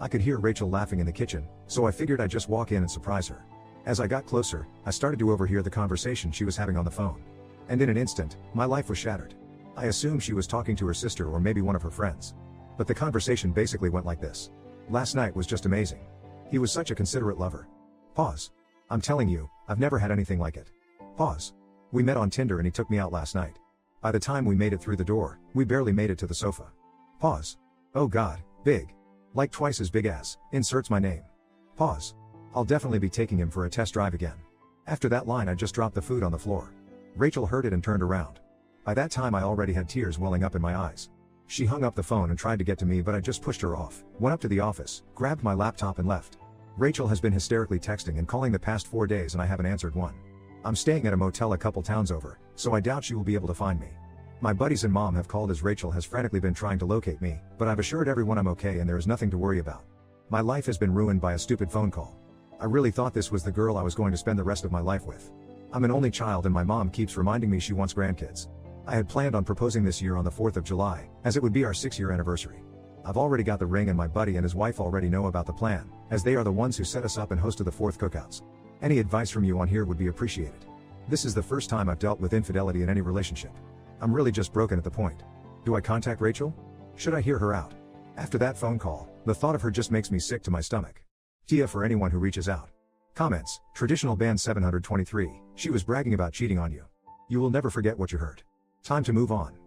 I could hear Rachel laughing in the kitchen, so I figured I'd just walk in and surprise her. As I got closer, I started to overhear the conversation she was having on the phone. And in an instant, my life was shattered. I assumed she was talking to her sister or maybe one of her friends. But the conversation basically went like this. Last night was just amazing. He was such a considerate lover. Pause. I'm telling you, I've never had anything like it. Pause. We met on Tinder and he took me out last night. By the time we made it through the door, we barely made it to the sofa. Pause. Oh God, big. Like twice as big as, inserts my name. Pause. I'll definitely be taking him for a test drive again. After that line I just dropped the food on the floor. Rachel heard it and turned around. By that time I already had tears welling up in my eyes. She hung up the phone and tried to get to me but I just pushed her off, went up to the office, grabbed my laptop and left. Rachel has been hysterically texting and calling the past 4 days and I haven't answered one. I'm staying at a motel a couple towns over, so I doubt she will be able to find me. My buddies and mom have called as Rachel has frantically been trying to locate me, but I've assured everyone I'm okay and there is nothing to worry about. My life has been ruined by a stupid phone call. I really thought this was the girl I was going to spend the rest of my life with. I'm an only child and my mom keeps reminding me she wants grandkids. I had planned on proposing this year on the 4th of July, as it would be our 6-year anniversary. I've already got the ring and my buddy and his wife already know about the plan, as they are the ones who set us up and hosted the 4th cookouts. Any advice from you on here would be appreciated. This is the first time I've dealt with infidelity in any relationship. I'm really just broken at the point. Do I contact Rachel? Should I hear her out? After that phone call, the thought of her just makes me sick to my stomach. Tia for anyone who reaches out. Comments, traditional band 723, she was bragging about cheating on you. You will never forget what you heard. Time to move on.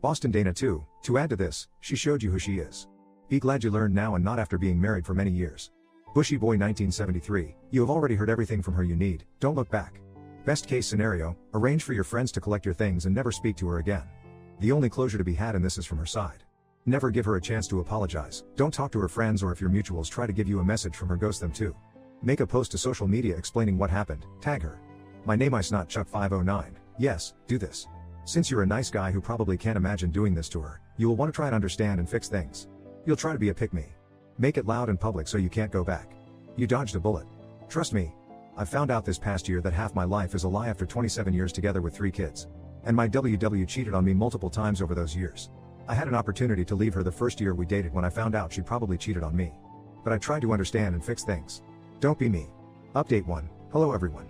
Boston Dana 2, to add to this, she showed you who she is. Be glad you learned now and not after being married for many years. Bushy Boy 1973, you have already heard everything from her you need, don't look back. Best case scenario, arrange for your friends to collect your things and never speak to her again. The only closure to be had in this is from her side. Never give her a chance to apologize, don't talk to her friends or if your mutuals try to give you a message from her ghost them too. Make a post to social media explaining what happened, tag her. My name is not Chuck 509, yes, do this. Since you're a nice guy who probably can't imagine doing this to her, you will want to try and understand and fix things. You'll try to be a pick-me. Make it loud and public so you can't go back. You dodged a bullet. Trust me. I found out this past year that half my life is a lie after 27 years together with 3 kids. And my WW cheated on me multiple times over those years. I had an opportunity to leave her the first year we dated when I found out she probably cheated on me. But I tried to understand and fix things. Don't be me. Update 1. Hello everyone.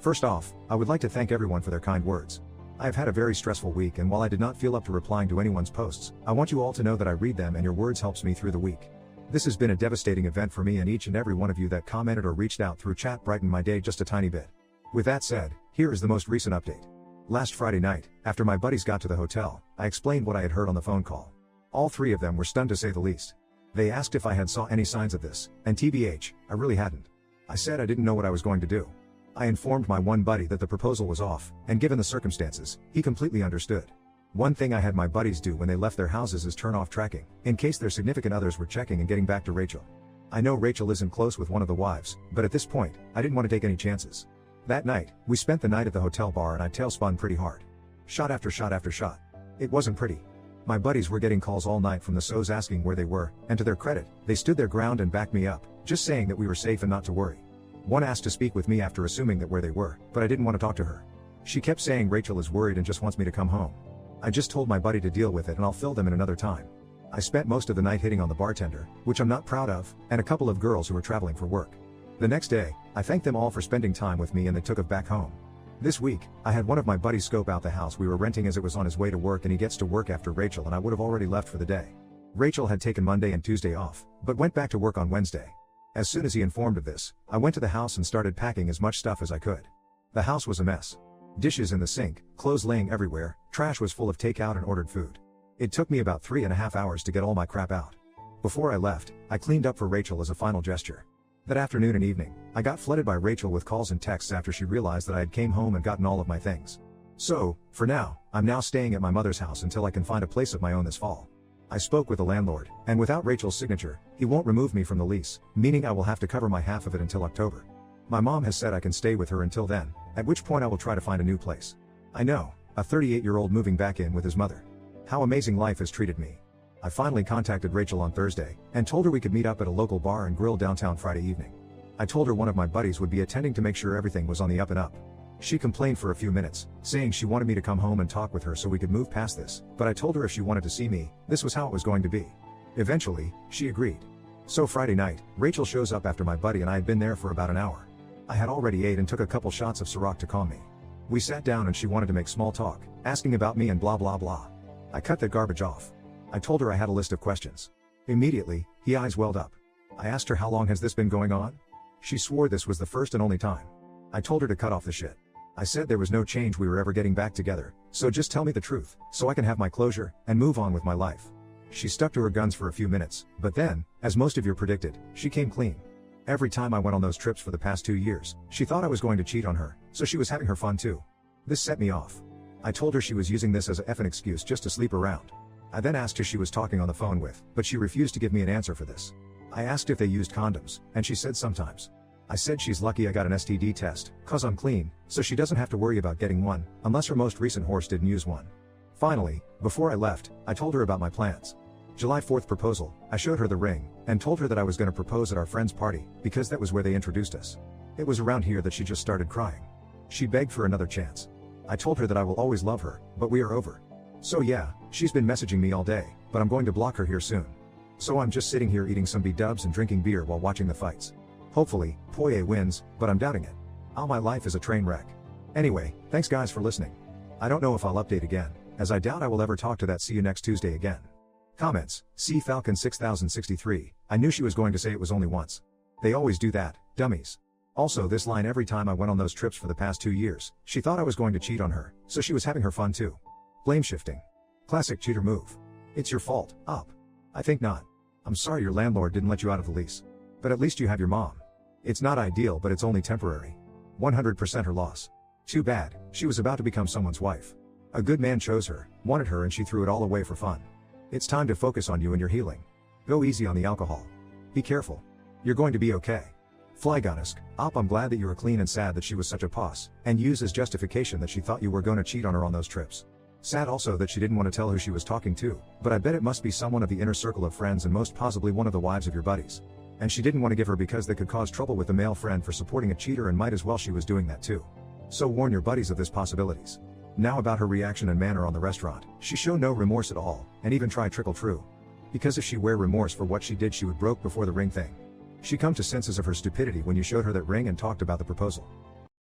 First off, I would like to thank everyone for their kind words. I have had a very stressful week and while I did not feel up to replying to anyone's posts, I want you all to know that I read them and your words helps me through the week. This has been a devastating event for me and each and every one of you that commented or reached out through chat brightened my day just a tiny bit. With that said, here is the most recent update. Last Friday night, after my buddies got to the hotel, I explained what I had heard on the phone call. All 3 of them were stunned to say the least. They asked if I had saw any signs of this, and TBH, I really hadn't. I said I didn't know what I was going to do. I informed my one buddy that the proposal was off, and given the circumstances, he completely understood. One thing I had my buddies do when they left their houses is turn off tracking, in case their significant others were checking and getting back to Rachel. I know Rachel isn't close with one of the wives, but at this point, I didn't want to take any chances. That night, we spent the night at the hotel bar and I tailspun pretty hard. Shot after shot after shot. It wasn't pretty. My buddies were getting calls all night from the SOs asking where they were, and to their credit, they stood their ground and backed me up, just saying that we were safe and not to worry. One asked to speak with me after assuming that where they were, but I didn't want to talk to her. She kept saying Rachel is worried and just wants me to come home. I just told my buddy to deal with it and I'll fill them in another time. I spent most of the night hitting on the bartender, which I'm not proud of, and a couple of girls who were traveling for work. The next day, I thanked them all for spending time with me and they took us back home. This week, I had one of my buddies scope out the house we were renting as it was on his way to work and he gets to work after Rachel and I would have already left for the day. Rachel had taken Monday and Tuesday off, but went back to work on Wednesday. As soon as he informed of this, I went to the house and started packing as much stuff as I could. The house was a mess. Dishes in the sink, clothes laying everywhere, trash was full of takeout and ordered food. It took me about 3.5 hours to get all my crap out. Before I left, I cleaned up for Rachel as a final gesture. That afternoon and evening, I got flooded by Rachel with calls and texts after she realized that I had came home and gotten all of my things. So, for now, I'm now staying at my mother's house until I can find a place of my own this fall. I spoke with the landlord, and without Rachel's signature, he won't remove me from the lease, meaning I will have to cover my half of it until October. My mom has said I can stay with her until then, at which point I will try to find a new place. I know, a 38-year-old moving back in with his mother. How amazing life has treated me. I finally contacted Rachel on Thursday, and told her we could meet up at a local bar and grill downtown Friday evening. I told her one of my buddies would be attending to make sure everything was on the up and up. She complained for a few minutes, saying she wanted me to come home and talk with her so we could move past this, but I told her if she wanted to see me, this was how it was going to be. Eventually, she agreed. So Friday night, Rachel shows up after my buddy and I had been there for about an hour. I had already ate and took a couple shots of Ciroc to calm me. We sat down and she wanted to make small talk, asking about me and blah blah blah. I cut that garbage off. I told her I had a list of questions. Immediately, her eyes welled up. I asked her how long has this been going on? She swore this was the first and only time. I told her to cut off the shit. I said there was no change we were ever getting back together, so just tell me the truth, so I can have my closure, and move on with my life. She stuck to her guns for a few minutes, but then, as most of you predicted, she came clean. Every time I went on those trips for the past 2 years, she thought I was going to cheat on her, so she was having her fun too. This set me off. I told her she was using this as a effing excuse just to sleep around. I then asked who she was talking on the phone with, but she refused to give me an answer for this. I asked if they used condoms, and she said sometimes. I said she's lucky I got an STD test, cause I'm clean, so she doesn't have to worry about getting one, unless her most recent horse didn't use one. Finally, before I left, I told her about my plans. July 4th proposal, I showed her the ring, and told her that I was going to propose at our friend's party, because that was where they introduced us. It was around here that she just started crying. She begged for another chance. I told her that I will always love her, but we are over. So yeah, she's been messaging me all day, but I'm going to block her here soon. So I'm just sitting here eating some B-dubs and drinking beer while watching the fights. Hopefully, Poirier wins, but I'm doubting it. My life is a train wreck. Anyway, thanks guys for listening. I don't know if I'll update again, as I doubt I will ever talk to that see you next Tuesday again. Comments, see Falcon 6063, I knew she was going to say it was only once. They always do that, dummies. Also this line every time I went on those trips for the past 2 years, she thought I was going to cheat on her, so she was having her fun too. Blame shifting. Classic cheater move. It's your fault, up. I think not. I'm sorry your landlord didn't let you out of the lease. But at least you have your mom. It's not ideal but it's only temporary. 100% her loss. Too bad, she was about to become someone's wife. A good man chose her, wanted her and she threw it all away for fun. It's time to focus on you and your healing. Go easy on the alcohol. Be careful. You're going to be okay. Flygonusk, I'm glad that you are clean and sad that she was such a puss, and use as justification that she thought you were gonna cheat on her on those trips. Sad also that she didn't want to tell who she was talking to, but I bet it must be someone of the inner circle of friends and most possibly one of the wives of your buddies. And she didn't want to give her because they could cause trouble with the male friend for supporting a cheater and might as well she was doing that too. So warn your buddies of this possibilities. Now about her reaction and manner on the restaurant, she showed no remorse at all, and even tried trickle true. Because if she wear remorse for what she did she would broke before the ring thing. She come to senses of her stupidity when you showed her that ring and talked about the proposal.